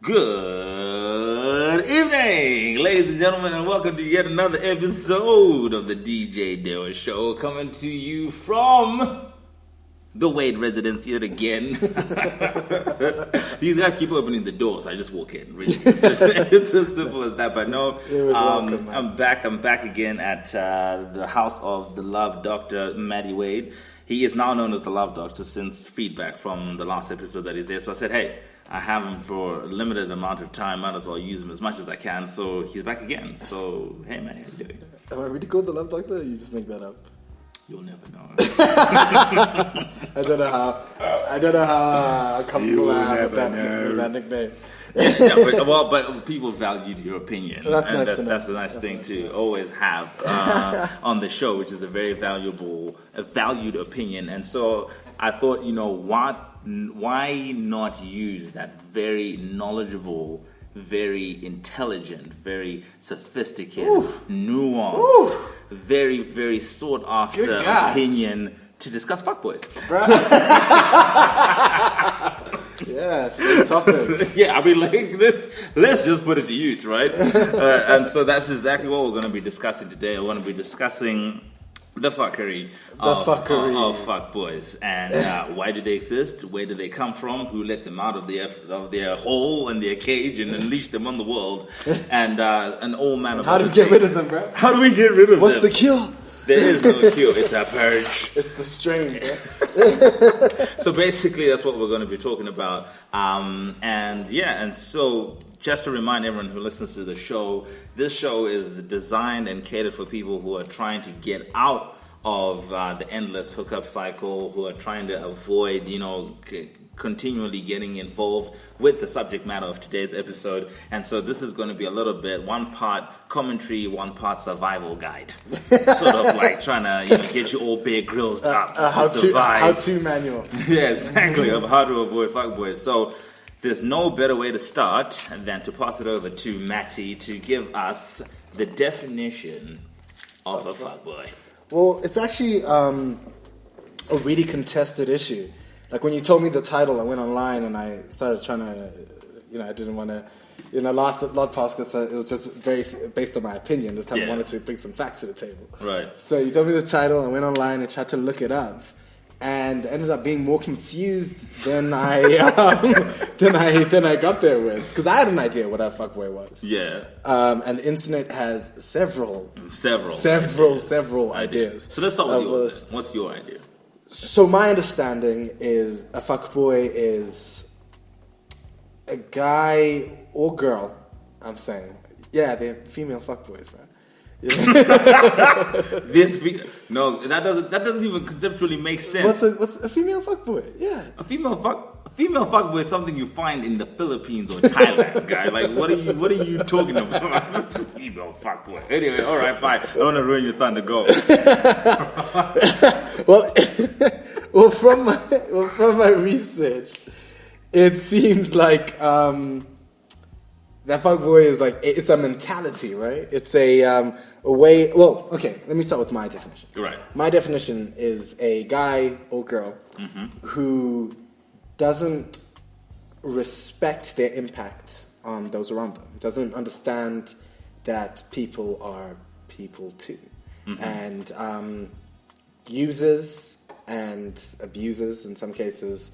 Good evening, ladies and gentlemen, and welcome to yet another episode of the DJ Dale Show, coming to you from the Wade residence yet again. These guys keep opening the door, so I just walk in. Really, it's as simple as that. But no, welcome, I'm back again at the house of the Love Doctor, Matty Wade. He is now known as the Love Doctor since feedback from the last episode that he's there. So I said, hey, I have him for a limited amount of time. Might as well use him as much as I can. So he's back again. So, hey, man, how you doing? Am I really called the Love Doctor, or you just make that up? You'll never know. I don't know how comfortable I am with that nickname. Yeah, but people valued your opinion. That's and nice to know. That's a nice thing to always have on the show, which is a very valued opinion. And so I thought, why not use that very knowledgeable, very intelligent, very sophisticated, nuanced, very, very sought after opinion to discuss fuckboys. Yeah, it's a topic. Yeah, I mean, let's just put it to use, right? And so that's exactly what we're going to be discussing today. We're going to be discussing the fuckery of fuckboys, and why do they exist? Where do they come from? Who let them out of their hole and their cage and unleash them on the world? And all manner. How do we get rid of them, bro? How do we get rid of them? What's the cure? There is no cure. It's a purge. It's the strain, bro. So basically, that's what we're going to be talking about. And so just to remind everyone who listens to the show, this show is designed and catered for people who are trying to get out of the endless hookup cycle, who are trying to avoid, continually getting involved with the subject matter of today's episode. And so this is going to be a little bit one part commentary, one part survival guide. Sort of like trying to get you all Bear Grylls up to survive. How-to manual. Yeah, exactly, of how to avoid fuckboys. So there's no better way to start than to pass it over to Matty to give us the definition of a fuckboy. Well, it's actually a really contested issue. Like, when you told me the title, I went online and I started trying to, I didn't want to, last podcast, it was just very based on my opinion. This time I wanted to bring some facts to the table. Right. So you told me the title, I went online and tried to look it up, and ended up being more confused than than I got there with. Because I had an idea what a fuckboy was. Yeah. And the internet has several ideas. So let's start with yours. What's your idea? So my understanding is a fuckboy is a guy or girl, I'm saying. Yeah, they're female fuckboys, man. No, that doesn't even conceptually make sense. What's a female fuckboy? Yeah. A female fuckboy is something you find in the Philippines or Thailand, guy. Like, what are you talking about? Female fuckboy. Anyway, all right, fine. I don't want to ruin your thunder. Go. Well, from my research, it seems like that fuckboy is like, it's a mentality, right? It's a way. Well, okay. Let me start with my definition. Right. My definition is a guy or girl who doesn't respect their impact on those around them. Doesn't understand that people are people too, and uses and abuses in some cases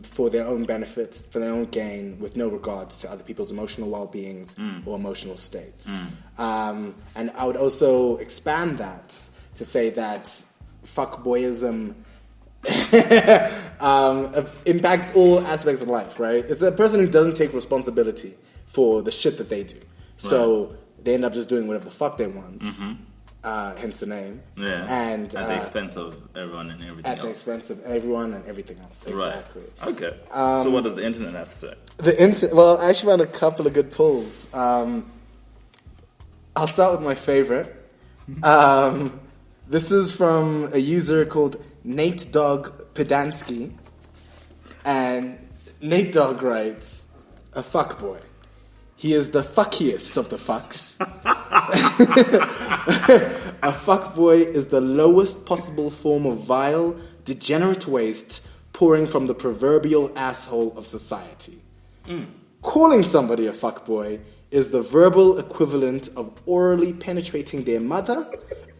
for their own benefit, for their own gain, with no regard to other people's emotional well-beings or emotional states. And I would also expand that to say that fuckboyism impacts all aspects of life, right? It's a person who doesn't take responsibility for the shit that they do. So they end up just doing whatever the fuck they want. Hence the name. Yeah. And at the expense of everyone and everything else. At the expense of everyone and everything else. Exactly. Right. Okay. So what does the internet have to say? Well, I actually found a couple of good pulls. I'll start with my favorite. This is from a user called Nate Dog Pedansky. And Nate Dog writes, a fuckboy. He is the fuckiest of the fucks. A fuckboy is the lowest possible form of vile, degenerate waste pouring from the proverbial asshole of society. Calling somebody a fuckboy is the verbal equivalent of orally penetrating their mother,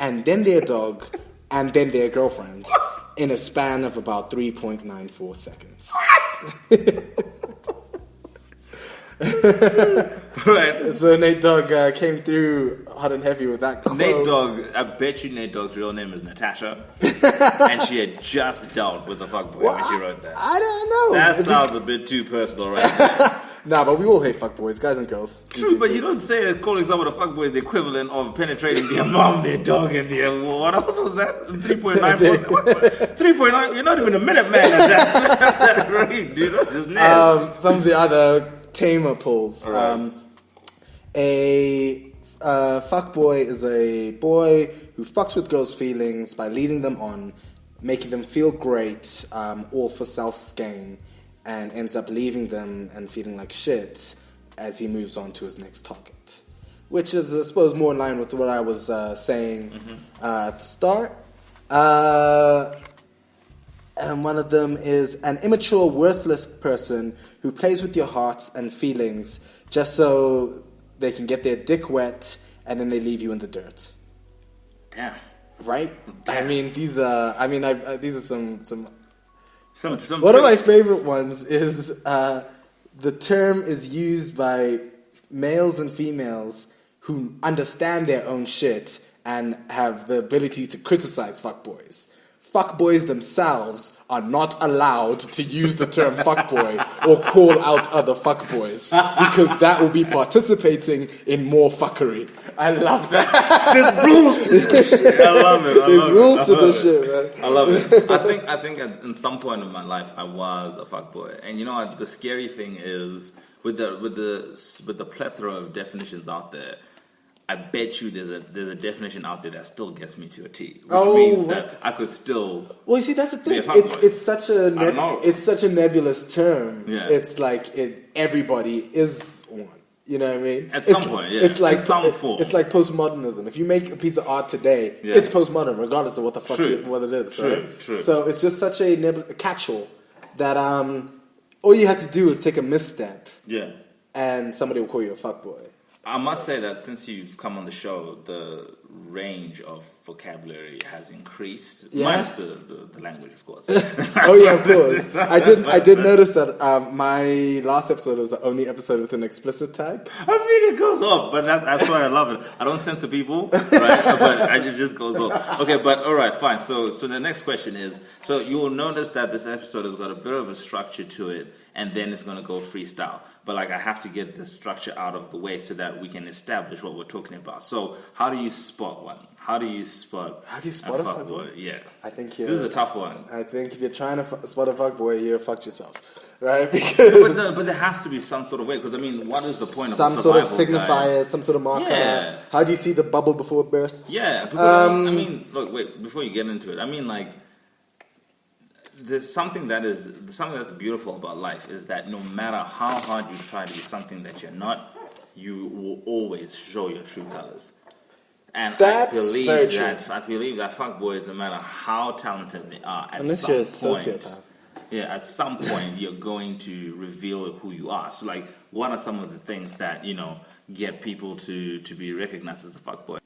and then their dog, and then their girlfriend in a span of about 3.94 seconds. Right. So Nate Dogg came through hot and heavy with that quote. Nate Dogg, I bet you Nate Dogg's real name is Natasha, and she had just dealt with a fuckboy when she wrote that. I don't know. That sounds a bit too personal, right there. Nah, but we all hate fuckboys, guys and girls. True, but you don't say calling someone a fuckboy is the equivalent of penetrating their mom, their dog, and their... What else was that? 3.94? 3.9? You're not even a minute man at that rate, dude. That's just nasty. Some of the other tamer pulls. Right. A fuckboy is a boy who fucks with girls' feelings by leading them on, making them feel great, all for self-gain, and ends up leaving them and feeling like shit as he moves on to his next target. Which is, I suppose, more in line with what I was saying at the start. And one of them is an immature, worthless person who plays with your heart and feelings just so they can get their dick wet and then they leave you in the dirt. Damn. Right? Damn. I mean, these are some Some one of my favorite ones is the term is used by males and females who understand their own shit and have the ability to criticize fuckboys. Fuckboys themselves are not allowed to use the term fuckboy or call out other fuckboys because that will be participating in more fuckery. I love that. There's rules to this shit. I love it. There's rules to this shit, man. I love it. I think at some point in my life I was a fuckboy, and you know what? The scary thing is with the plethora of definitions out there. I bet you there's a definition out there that still gets me to a T, which means that I could still. Well, you see, that's the thing. Be a fuckboy. It's such a nebulous term. Yeah. It's like everybody is one. You know what I mean? At some point, yeah. It's like in some form. It's like postmodernism. If you make a piece of art today, Yeah. it's postmodern, regardless of what the fuck True. what it is. True, right? true. So it's just such a catch-all that all you have to do is take a misstep, Yeah. and somebody will call you a fuckboy. I must say that since you've come on the show, the range of vocabulary has increased. Yeah? Minus the language, of course. Oh yeah, of course. I did notice that my last episode was the only episode with an explicit tag. I mean, it goes off, but that's why I love it. I don't censor people, right? But it just goes off. Okay, but all right, fine. So the next question is, so you will notice that this episode has got a bit of a structure to it, and then it's going to go freestyle. But like, I have to get the structure out of the way so that we can establish what we're talking about. So how do you spot one? How do you spot a fuckboy? fuckboy? Yeah. I think this is a tough one. I think if you're trying to spot a fuckboy, you fucked yourself, right? Because But there has to be some sort of way, because I mean, what is the point of some a sort of survival signifier, guide? some sort of marker. Yeah. How do you see the bubble before it bursts? Yeah, because I mean, look, wait, before you get into it, I mean, like, there's something that's beautiful about life is that no matter how hard you try to be something that you're not, you will always show your true colors. And That's very I believe that fuckboys, no matter how talented they are, Unless you're a sociopath. at some point you're going to reveal who you are. So, like, what are some of the things that get people to be recognized as a fuckboy?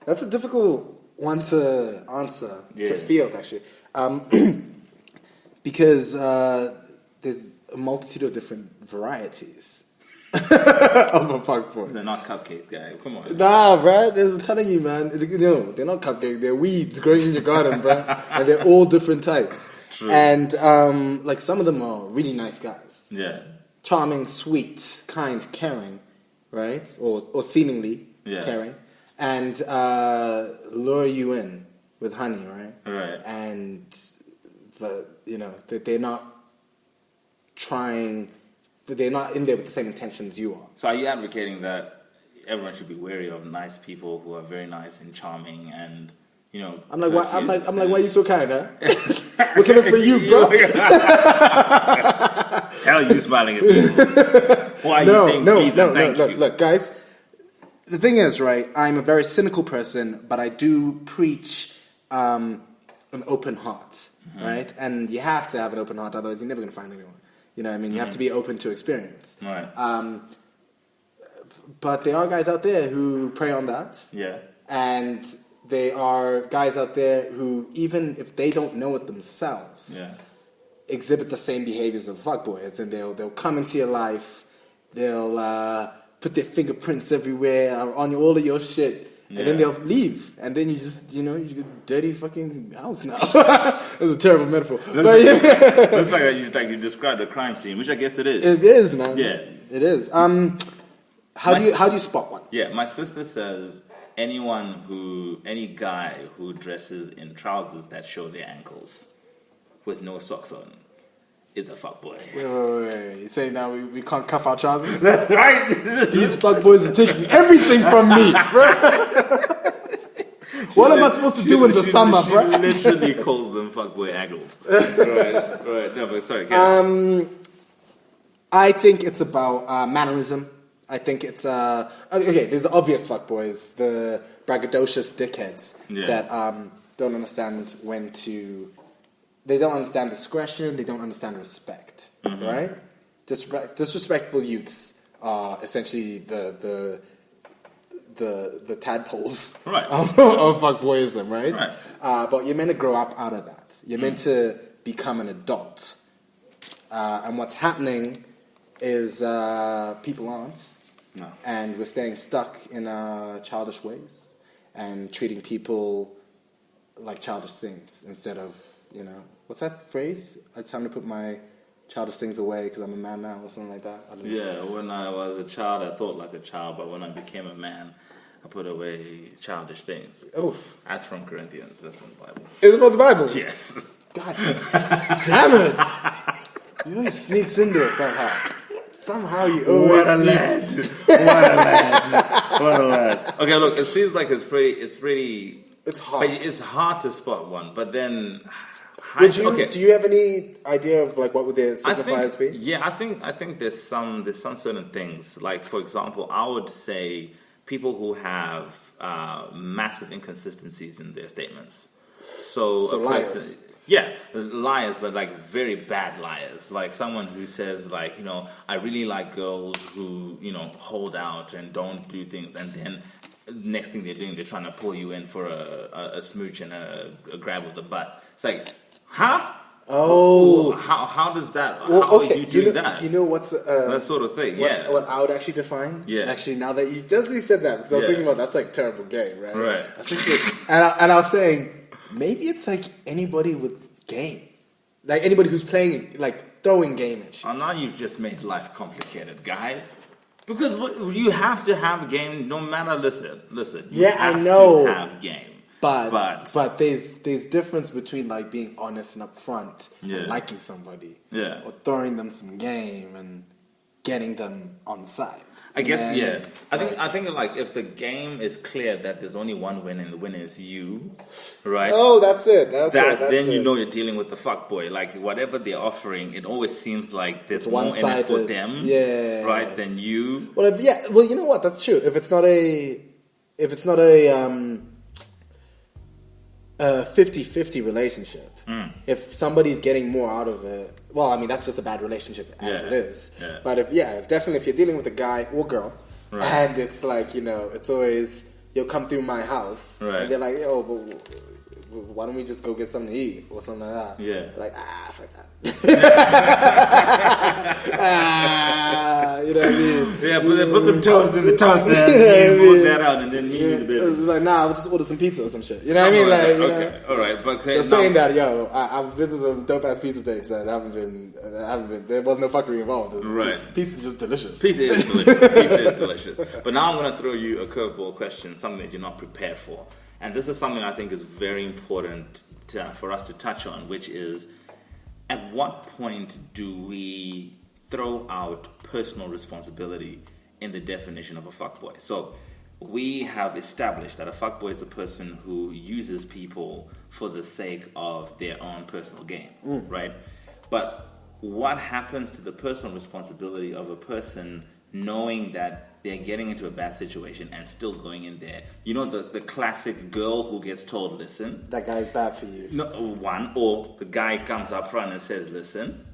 That's a difficult one to answer, Yeah. to field, actually. Because there's a multitude of different varieties of a fuckboy. They're not cupcake guy. Come on. Nah, bruh, I'm telling you, man. They're not cupcake. They're weeds growing in your garden, bruh. And they're all different types. True. And, like, some of them are really nice guys. Yeah. Charming, sweet, kind, caring, right? Or seemingly Yeah. caring. And lure you in with honey, right? Right. And, they're not trying... They're not in there with the same intentions you are. So are you advocating that everyone should be wary of nice people who are very nice and charming and, I'm like, why? I'm like, courteous why and- you so kind, huh? What's in it for you, bro? Hell, you smiling at me? Why are you saying please and thank you? Look, guys. The thing is, right? I'm a very cynical person, but I do preach an open heart, right? And you have to have an open heart, otherwise you're never going to find anyone. You know what I mean? You have to be open to experience. Right. But there are guys out there who prey on that. Yeah. And there are guys out there who, even if they don't know it themselves, exhibit the same behaviors of fuckboys. And they'll come into your life, they'll put their fingerprints everywhere on all of your shit. And then they'll leave, and then you just, you get dirty fucking house now. That was a terrible metaphor. Looks like you described a crime scene, which I guess it is. It is, man. Yeah, it is. How do you spot one? Yeah, my sister says any guy who dresses in trousers that show their ankles with no socks on is a fuckboy. Wait. You say now we can't cuff our trousers? That's right. These fuckboys are taking everything from me, bro. What am I supposed to do in the summer, bro? She literally calls them fuckboy ankles. Right. No, but sorry. I think it's about mannerism. I think it's okay. There's the obvious fuckboys, the braggadocious dickheads that don't understand when to. They don't understand discretion. They don't understand respect. Right? Disrespectful youths are essentially the tadpoles of fuckboyism, right? But you're meant to grow up out of that. You're meant to become an adult. And what's happening is people aren't. No. And we're staying stuck in childish ways and treating people like childish things instead of, what's that phrase? It's time to put my childish things away because I'm a man now or something like that. I don't know. When I was a child, I thought like a child, but when I became a man, I put away childish things. Oof. That's from Corinthians. That's from the Bible. Is it from the Bible? Yes. God damn it. You always sneaks in there somehow. Somehow you always What a lad. What a lad. Okay, look, it seems like it's hard. But it's hard to spot one, but then... Do you have any idea of like what would the signifiers be? Yeah, I think there's some certain things. Like, for example, I would say people who have massive inconsistencies in their statements. So liars. Liars, but like very bad liars. Like someone who says like, I really like girls who, hold out and don't do things, and then next thing they're doing, they're trying to pull you in for a smooch and a grab of the butt. It's like, huh? Oh, how does that? Well, how okay. are you doing that? What's that sort of thing? What I would actually define. Yeah. Actually, now that you just said that, because I was thinking about that's like terrible game, right? Right. That's just, and I was saying maybe it's like anybody with game, like anybody who's playing like throwing game and shit. Oh, now you've just made life complicated, guy. Because you have to have game, no matter. Listen. I know. To have game. But there's difference between like being honest and upfront and liking somebody, or throwing them some game and getting them on side. I guess I think like if the game is clear that there's only one winner and the winner is you, right? Oh, that's it. Then you know you're dealing with the fuckboy. Like whatever they're offering, it always seems like there's more in it for them, right, than you. Well, you know what? That's true. If it's not a 50-50 relationship. If somebody's getting more out of it, well, I mean, that's just a bad relationship as it is. Yeah. But if you're dealing with a guy or girl, and it's like, it's always, you'll come through my house, and they're like, yo, but why don't we just go get something to eat or something like that? Yeah. They're like, fuck that. You know what I mean? Yeah, put some toast in the toaster and put that out, and then you need it was like, nah, we'll just order some pizza or some shit. You know what I mean? Like, okay, all right. But they're saying that, I've been to some dope ass pizza dates and I haven't been. There was no fuckery involved. Pizza's just delicious. Pizza is delicious. But now I'm gonna throw you a curveball question, something that you're not prepared for, and this is something I think is very important for us to touch on, which is, at what point do we throw out personal responsibility in the definition of a fuckboy? So we have established that a fuckboy is a person who uses people for the sake of their own personal gain, right? But what happens to the personal responsibility of a person knowing that they're getting into a bad situation and still going in there? The classic girl who gets told, listen, that guy's bad for you. No, or the guy comes up front and says, listen,